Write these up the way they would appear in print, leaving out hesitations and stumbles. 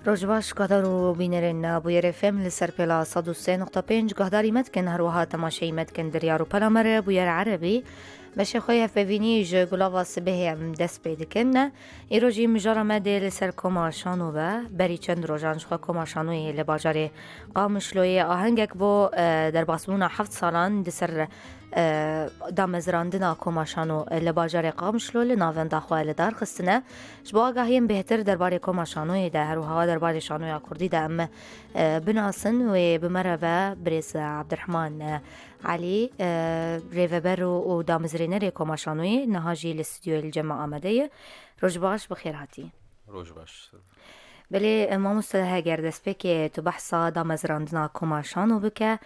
روجباش قدروا بينرن بوير فم لسر بلا صدو سي نقطة بينج قهداري مدكن هروها تماشي مدكن دريارو بلا مرة بوير عربي باش خويا فينيج قلاوا سبه ام دس بيدكن ایروجی مجرا مده لسر کما شانو بری چند روزانش خو کما شانوی لباجاره قامشلوی آهنگک بو در باسمونا 7 سالان دسر دامزراندنا کما شانو لباجاره قامشلو لناون داخواه لدار خستنه جبا آگاهیم بهتر درباره کما شانوی ده هر و هوا درباره شانوی کردی ده ام بناسن و بمربه برز عبدالرحمن علي ريفبر ودامزرينري كوماشانوي نهاجي الاستوديو الجمع آمده روج باش بخير هاتي روج باش بلي ما مستدها گردس بك تو بحثا دامزراندنا كوماشانو بك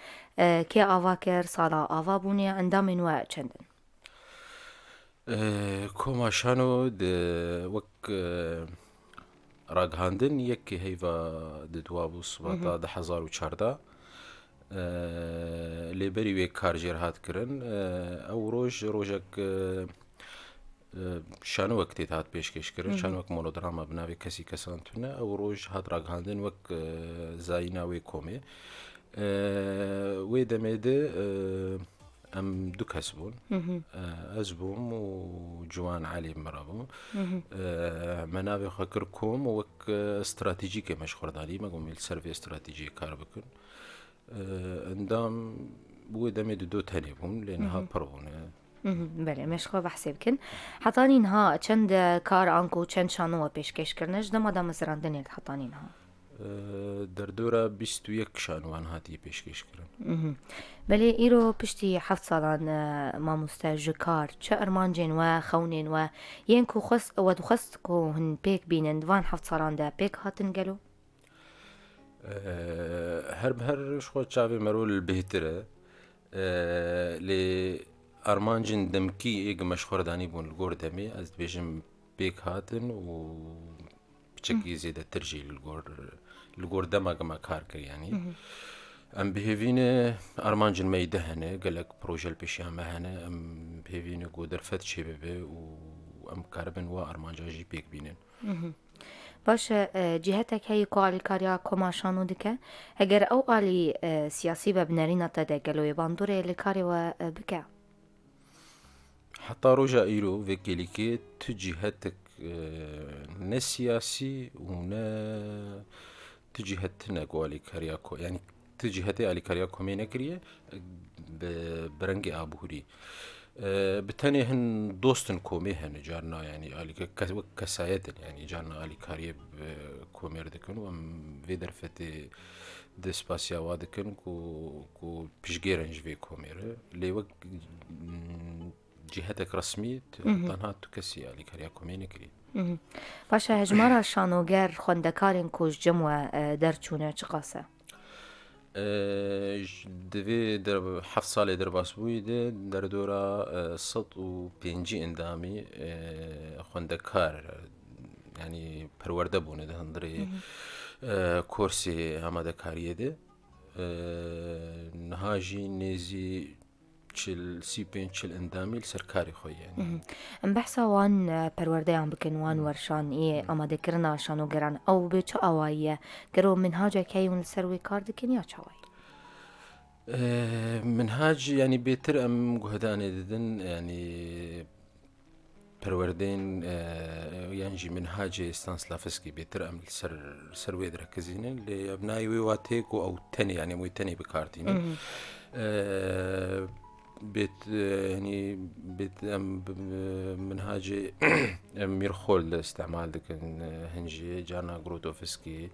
كي آواكر صالا آوا بوني اندامين و چندن كوماشانو وك راگهاندن یکی هیوا دوابو سباتا 2014 لێبەری وێ کارژێر هاتکردن ئەو ڕۆژێک شانوەک تێت هات پێشکەشکردن شانوەک مۆنۆدراما بناوێ کەسی کەسانتونە ئەو ڕۆژ هات ڕاگەاندن وەک زایی ناوێ کۆمێ وێ دەمێدە ئەم دوو کەس بوون ئەس بووم و جوان عەلی مڕە بوو مە ناوێ خۆ کرد کۆم وەک استراتیجیکێ مەشخوردانی مەگوم سەرڤێ استراتیجی کار بکن اندام بوی دمید دو تنی بون لأنها پرونه. بله مشخو بحثی بکن. حتانی اینها چند کار آنکو چند شانو پیشکش کردنش دم آدم زراندن یک حتانی اینها. در دوره 21 شانوان هاتی پیشکش کردن. بله ایرو پشتی 7 سالان ما مستاج کار چه ارمانجین و خونین و ینکو خست و دو خست کو هن پیک بینن دوان 7 سالان ده پیک هاتن گلو. هر شخو چاوی مرول بهتره لی ارمانجن دمکی ایگ مشخور دانی بون لگور دمی از بیشم بیک هاتن و بچکی زیده ترجی لگور دماغ ما کار کر یعنی ام بهوینه ارمانجن میده هنه گلک پروژل پیشیان مهنه ام بهوینه گودر فت چی ببه و ام کاربن و ارمانجاجی بیک بینن باشه جهتك هي قال كاريا كوماشانو دكه اگر او قالي سياسي ببنرينا تدقلو باندوري لكاري وبكا حتى رجع إيرو وكيليكي تجهتك نسياسي ونا تجهتنا قوالي كارياكو يعني تجهتي على كارياكو مينكريه برنجي أبوهري بتاني هن دوستن كومي هن جارنا يعني على كسايتن يعني جارنا على كاريب كومير دكن وام فيدر فتي دسباسيا وادكن كو بيشجيرنج في كومير اللي وق جهتك رسمي تنها تكسي على كاريا كومي نكري باشا هجمارا شانوگر خوندکارن کوش جمع درچونه چقاسه دوی در 7 سال در باس بوده در دوره 105 اندامی خوندکار یعنی پرورده بونه ده هندری کورسی آماده کاریه ده نهاجی نزی 40 اندامی لسرکاری خوی یعنی ام بحثا وان پرورده هم بکن وان ورشان ای آماده کرنا شانو گران او به چه آواییه گرو منهاجه که اون سروی کار دکن یا چه آوایی منهاج يعني بيتر ام جهداني ددن يعني پروردين يعني منهاج ستانسلافسكي بيتر ام سر ويد ركزين لابناي ويواتيكو او تاني يعني مو تاني بكارتين بيت يعني بيت ام منهاج ميرخول استعمال دك هنجي جانا جروتوفسكي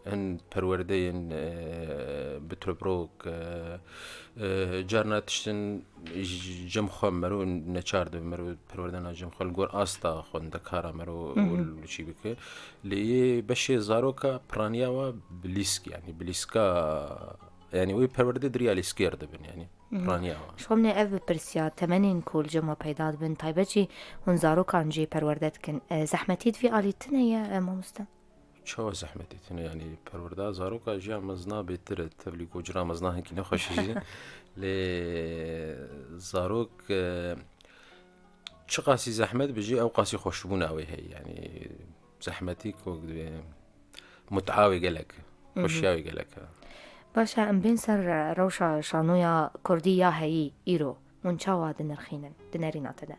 هن پروردين بتروبروك جارنا تشتن جم خو مرو نچارد مرو پروردنا جم خو الگور آستا خوند کارا مرو ولشي بك لي بشي زاروكا برانياوا بليسك يعني بليسكا يعني وي پرورده دريالي سكير دبن يعني برانياوا شو من اف برسيا تمنين كل جمع پیداد بن طيبجي هن زاروكان جي پروردت كن زحمتيد في آليتنا يا ماموستا چه زحمتی تنه یعنی پرورده زاروکا جیا مزنا بهتره تبلیغ و جرا مزنا هنگی نخوشی ل زاروک چه قاسی زحمت بجی او قاسی خوشبون اوی هی یعنی زحمتي متعاوي قالك خوشياوي قالك. باشا ام بين سر روشا شانويا كردية هي إيرو منشاوا دنرخينن دنرينا تدا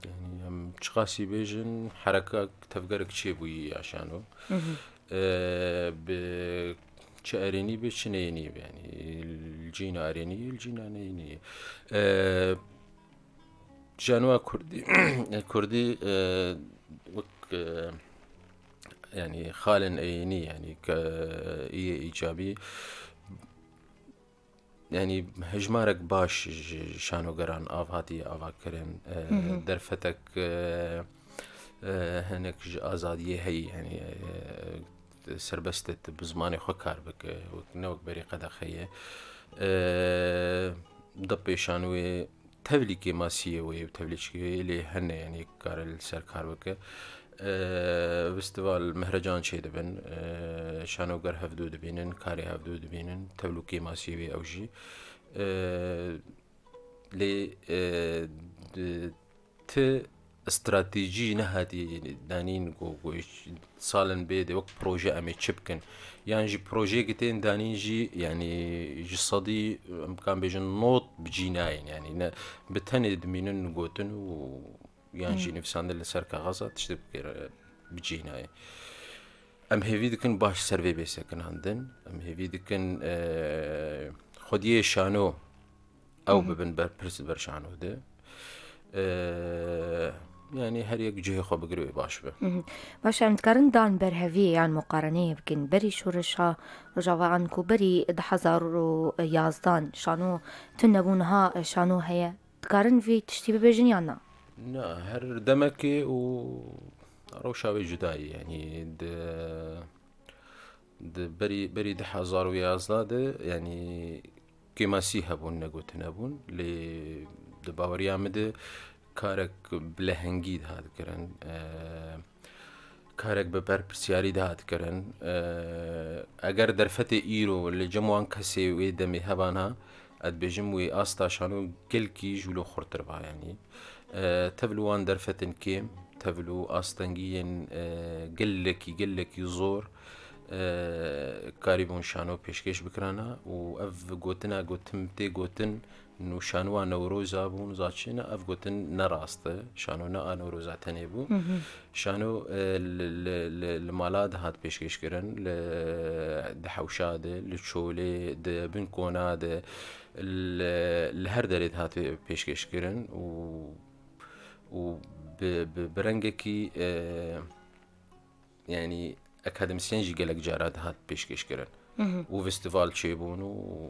يعني هم تشخاصي بيجن حركة تفكرك شي بوي عشانه ب شأريني بشنيني يعني الجينا أريني الجينا نيني جانوا كردي كردي وك يعني خالن أيني يعني إيجابي يعني هجمارك باش شانو قران آفاتي آفاكرن درفتك هناك آزادية هي يعني سربستت بزماني خو كار بك نوك بريقة دخية ضبي شانوي تبليكي ماسية وي وتبليكي اللي هن يعني كار السر كار بك فستيفال مهرجان شي دبن شانو قر هفدو دبينن كاري هفدو دبينن تبلوكي ماسية وي أوجي لي ت استراتيجي نهاتي دانين قوش صالن بيدي وقت بروجي أمي تشبكن يعني جي بروجي قتين دانين جي يعني جي صدي كان بيجن نوت بجيناين يعني بتهني دمينن قوتن يعني جي نفسان اللي سركا غزة تشتبكر بجيناين ام هيفي دكن باش سرفي بيسكن عندن ام هيفي دكن خديه شانو او ببن برس برشانو ده يعني هر يك جهه خو بقري باش به باشا متكرن دان برهوي يعني مقارنة يمكن بري شورشها رجعوا عنكو بري 2011 شانو تنبونها شانو هي تكرن في تشتي ببجنيانا نا هر دمكي و روشاوي جداي يعني بري 2011 ده يعني كماسي هبون نقوت نبون ل دباوريا مده كارك بلهنگی دهات کرن كارك ببر برسياري دهات کرن اگر در فت ایرو لجموان کسی وی دمی هبانها اد بجم وی آستا شانو گل کی جولو خورتر با يعني تبلوان در فتن كيم تبلو آستنگین گلکی زور كاريبون شانو پیشکش بکرانا و اف گوتنا گوتم تی گوتن نو شانوا نوروزا بون زاتشينا اف گوتن نراسته شانو نا نوروزا تنيبو شانو المالاد هات پیشکش کرن لحوشاده لچوله د بنكوناده الهر دريت هات پیشکش کرن و برنگکی يعني اكاديميسيان جي قالك جارات هات پیشکش کرن و فستیوال چی بون و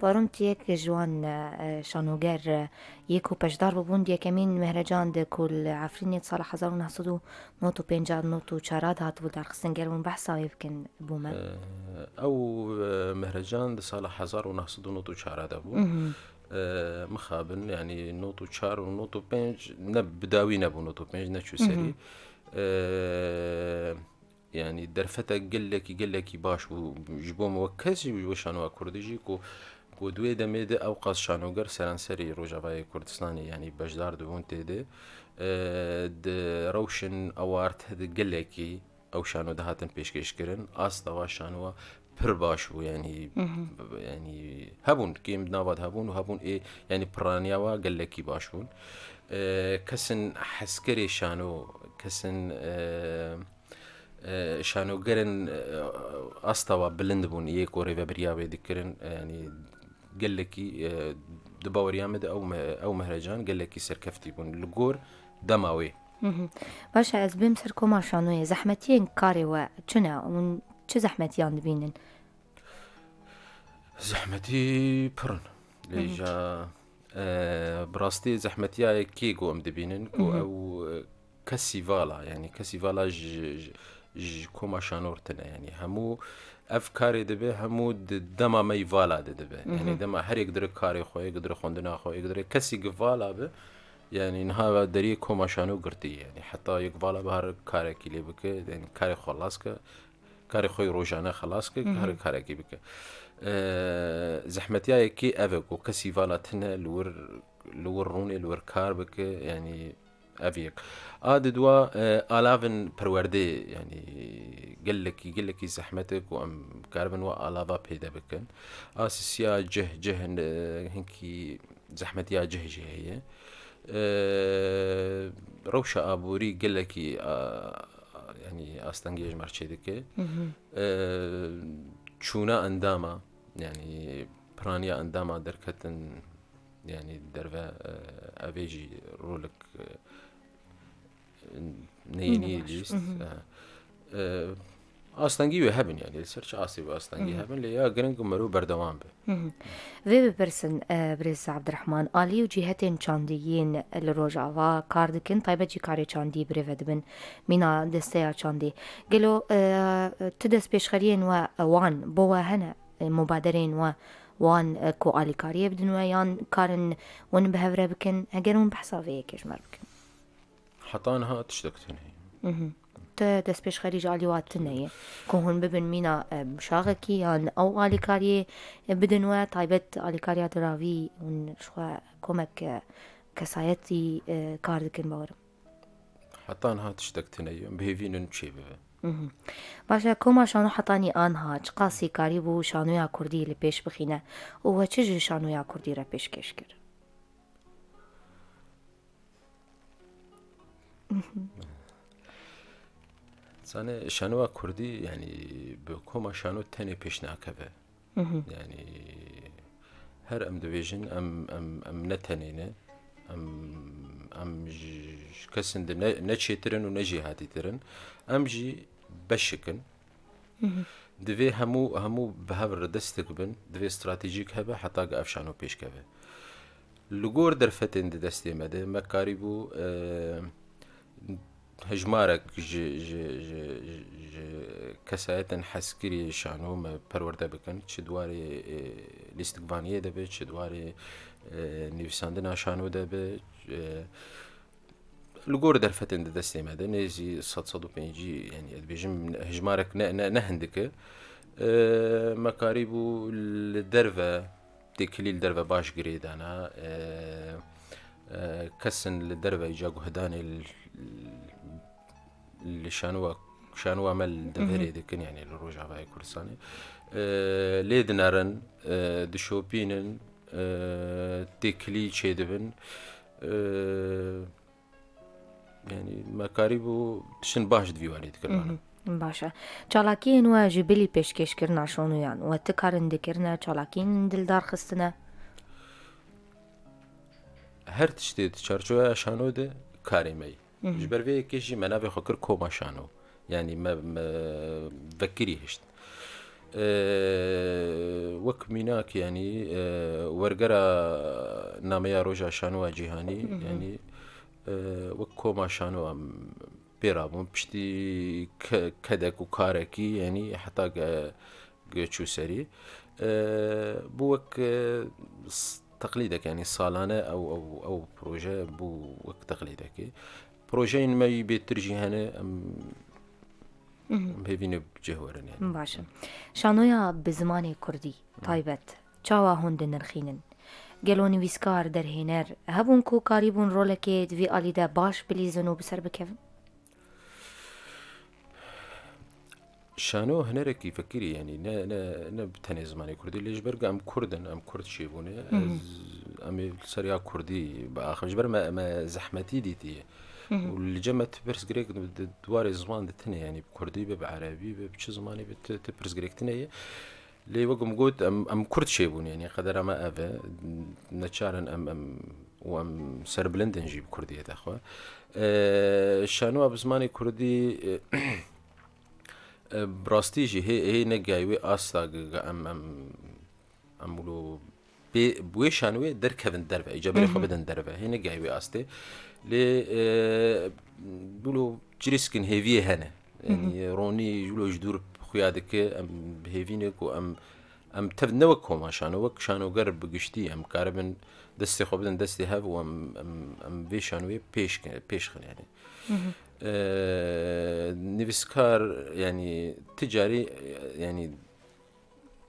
بارم تيك جوان شانوگر يكو پشدار ببون دي كمين مهرجان ده كل عفريني صالح 1995 نوتو چاراد هات بو در خسنگر ون بحثا يمكن بومن او مهرجان ده صالح 1994 بو مخابن يعني نوتو 4 و نوتو 5 بداوي نبو نوتو 5 نشو سري يعني درفتا قلكي باش وجبو موكسي وشانو كردجي كو دوي دميد اوقاس شانو قر سرانسري روجافاي كردستاني يعني بجدار دون تيدي د روشن اوارت هد قلكي او شانو دهاتن پیشکش کرن آستا شانو پر باش و يعني يعني هبون كيم نابد هبون وهبون ايه يعني برانيا وا قلكي باشون كسن حسكري شانو كسن شانو قرن أستوى بلند بون يك وريفا بريابي ذكرن يعني قال لك دباور يامد أو مهرجان قال لك سركفتي بون الجور دماوي باشا از بیم سر کما شانوی زحمتین کاری و چنه اون چه زحمتیان بینن زحمتي برن ليجا براستي زحمتي كي قوم دبينن أو كسيفالا يعني كسيفالا كوما شانورتنا يعني همو افكاري دبه همو دما مي فالا دبه يعني دما هر يقدر كاري خو يقدر خوندنا خو يقدر كسي قفالا به يعني نها دري كوما شانو قرتي يعني حتى يقفالا بهر كاري كيلي بك يعني كاري خلاصك كاري خوي روجانا خلاصك كاري كي بك زحمتي كي افكو كسي فالا تنا لور روني لور كار بك يعني أفيك دوا آلافن برورده يعني قال لك زحمتك وأم كاربن وآلافا بيدا بكن أساسيا جه هنكي زحمتي جه هي روشة أبوري قال لك يعني أستنجيج مرشدك چونا انداما يعني برانيا انداما دركتن يعني درفا افيجي رولك نيني ليست استنجي هبن يعني السيرش اسي استنجي هبن ليا جرينج مرو بردوام به في ببرسن بريز عبد الرحمن آلي وجهتين چانديين لروجاوا كاردكن طيبة جي كاري چاندي بريفد بن مينا دستيا چاندي قالوا تدس بيشخرين وان بوا هنا مبادرين وان كو آلي كاري بدن ويان كارن ون بهفره بكن هجرون بحصا فيه كيش مر بكن حطانها تشتكتن هي دس پیش خریج آلیوات نیه که هون ببین مینا شاغکی یا او آلیکاریه بدن و طایبت آلیکاریا دراوی اون شو کمک کسایتی کار دکن باورم حطانها تشتكتن هي بهيفين شي به باشه کما شانو حطانی آنها چقاسی کاری بو شانویا کردی لپیش بخینه و چجور شانویا کردی را پیش کش کرد سانه شانوا كردي يعني بكوما شانو تاني بيش ناكبه يعني هر ام دويجن ام نتنينه ام كسند نتشيترن ونجي هاتيترن ام جي بشكن دفي همو بهفر دستك بن دفي استراتيجيك هبه حتى قاف شانو بيش كبه لغور درفتن دستي مده مكاريبو هجمارك كسایت حسکری شانو ما پرورده بکن چه دواره لیستگوانیه دبه چه دواره نویساندن شانو دبه لگور در فتن دسته مده نزی 105 يعني بيجم هجمارك نهندك مكاريبو الدرفة تكلي الدرفة باش قريد أنا كسن الدرفة يجاقو هداني اللي شانوا عمل دفري دكن يعني الرجع في كورساني ليدنارن دشوبينن تكلي شيدبن يعني مكاريبو تشن باش دفيواني تكلمنا باشه چالاکین و جبلی پیشکش کرنا شونویان و تکارن دکرنا چالاکین دلدار خستنه هر تشتي تشارجو شانو ده كاريمي جبر في كيجي منافي خكر كوما شانو يعني ما فكري هشت وك ميناك يعني ورقرا ناميا روجا شانو جيهاني يعني وك كوما شانو بيرابون بشتي كدك وكاركي يعني حتى جوتشو سري بوك تقليدك يعني صالانة أو بروجي بو وقت تقليدك بروجين ما يبترجي هنا بهبين بجهورن يعني باشه شانویا بزمانی کردی طایبت چاوا هند نرخینن گلو نویسکار در هنر هبون کو کاریبون رولکه دوی آلیده باش بلیزن و بسر بکفن شانو هنرك يفكري يعني نا بتاني زماني كردي ليش برجع ام كردن ام كرد شيبوني ام سريع كردي باخر جبر ما زحمتي ديتي واللي جمت برس جريك دوار زمان دتني يعني بكردي بعربي بش زماني بتبرس جريك تني لي وقم قلت ام كرد شيبوني يعني قدر ما افا نتشارن ام وام سربلندن جيب كردية اخوة شانو بزماني كردي براستيجي هي نجايوي أصلا أمولو بويشانوي دركفن درفة إجابة خبدن درفة هي نجايوي أصلي ل بقولوا جريسكن هيفيه هنا يعني روني جلو جدور خيادك أم بهيفينك أم تبنوكهم عشان وك شانو قرب قشتي أم كاربن دستي خبدن دستي هاف وأم بيشانوي بيشخن يعني نویسکار يعني تجاري يعني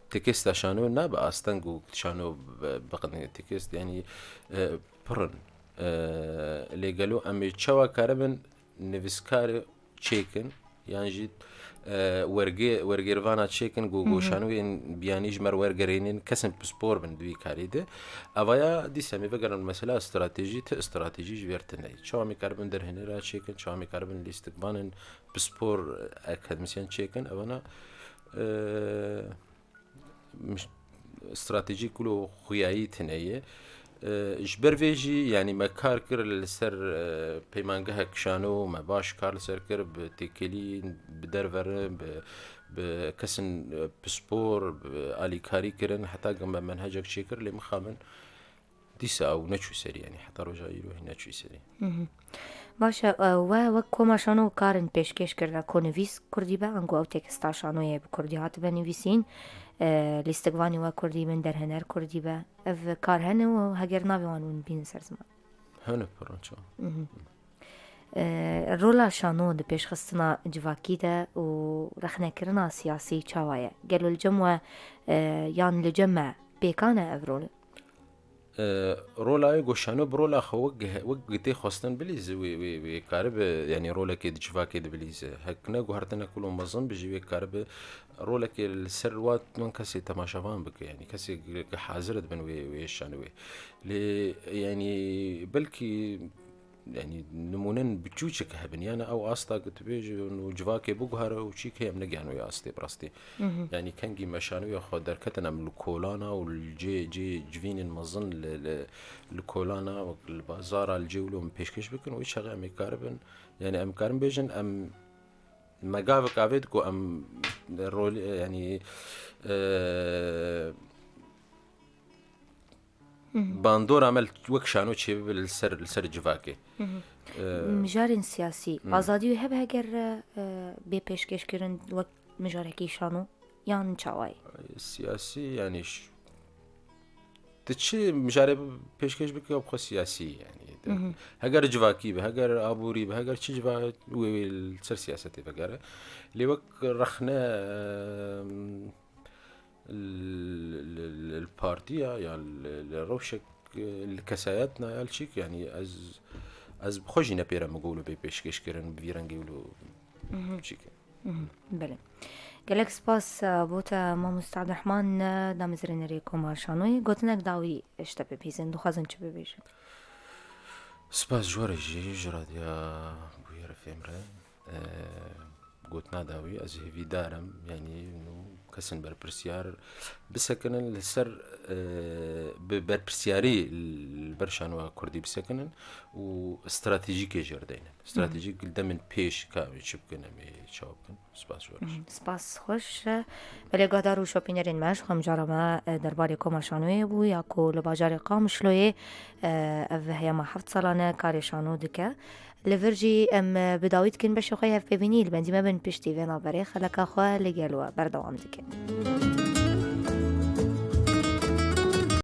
تكست شانو نابا أستنجو شانو بقدر تكست يعني برن لێگەلو ئەمێ چاوا کارە بن نویسکارە چێکن یان ژیت وەرگێرڤانە چێکن گۆگۆشانوێن بیانیش مەر وەرگەرێنین کەسن پسپۆر بن دوی کاریدە ئەوەیە دیسەمی بگەرن مەسەلا استراتێژی تە استراتێژیش وێرتنەی چاوامی کار بن دەرهێنێرا چێکن چاوامی کار بن لیستکبانن پسپۆر ئەکادمیسیان چێکن ئەوەنە استراتێژیک و خویایی تنەیە ji ber vê jî yanî me kar kir li ser peymangehek kişano me baş kar li ser kir bi têkelî bi derverin bi kesin pispor alîkarî kirin heta gim me menhecek çêkir lê min xabin dîsa ew neçû serî yanî heta roja îro neçû serî. باشه و وەک کۆماشانۆ کارن پێشکەش کردە کۆنویس کوردی بە ئەنگۆ ئەو تێکستاشانۆیە بە کوردی هات بەنویسین لیستگوانی وە کوردی من دەرهەنەر کوردی بە ئەv کار هەنە و هەگەر ناوێوان ون بین سەر زمان هەنە پڕۆنچۆ ڕۆلا شانۆ di pêşxistina civakî de û rexnekirina siyasî çawa ye gelo li cem we yan li cem me pêkan e ev rol رۆلای گۆشانۆ بڕۆلا وەک گتێ خواستن بلیزە وێ کارە بە ینی ڕۆلێکی دجیواکێ دەبلیزە هەکنە گوهارتنە کول و مەزم بژی وێ کارە بە ڕۆلێکی سەر وات من کەسێ تەماشەوان بکە ینی کەسێک حازرت بن وێشانوێ لێ ینی بەلکی ینی نمونەن بچووچێکە هەبنیانە ئەو ئاستا گوتبێژن و جوواکێ بگوهارە و چی کەم نەگیانوی ئاستێ بڕاستی ینی کەنگی مەشانوی خۆ دەرکەتن ئەم لە کۆلانە و جێ جوینن مەزن لە کۆلانە وەک لە بازارە لە جێولۆ من پێشکەش بکەن و هیچ ئەمێ کار بن ینی ئەم کارم بێژن ئەم مەگاوک ئاوێت گۆ ئەم ڕۆل ینی باندۆر ئەمەل وەک شانۆ چێ لەسەر جوواکێ مژارên siyasî azadî wê hebe heger bê pêşkêşkirin wek mijarekî şano yan çawayê siyasî yanî tu çi mijarê pêşkêş bike bixwe siyasî yanî heger civakî be heger aborî be heger çi civa wê ser siyasetê vegere lê wek rexne البارتيا يا الروشك الكساياتنا يا الشيك يعني از بخوجي نبيرا مقولو بيشكش كرن بفيرنجي ولو شيك بله گلک سپاس بوتا ما مستعد رحمان دامزرین ریکو مارشانوی گوتنک داوی اشتا بپیزن دو خازن چه ببیشن سپاس جواره جرادیا بویر فیمره گوتنا داوی از هیوی دارم یعنی کەسن بەرپرسیار بسەکنن لەسەر بەرپرسیاری بەرشانوە کوردی بسەکنن و استراتیژیکێ ژێردەینن استراتیژیک دەمن پێش کاوێ چ بکەنەمێ چاو بکەن سپاس سپاس خۆش بەلێگادار و شۆپینەرێن مەش خەمجارەمە دەربارەی کۆماشانوێ بوو یاکۆ لە باژارێ قامشلۆیێ ئەڤ هەیەمە حەفت ساڵانە کارێشانۆ دکە لەڤرژی ئەم بداویتکن بەشەخۆی هەفپێبینی لبەندیمە بن پشتی وێنابەرێ خەلەکە خوا لەگەلووە بەردەوام دکە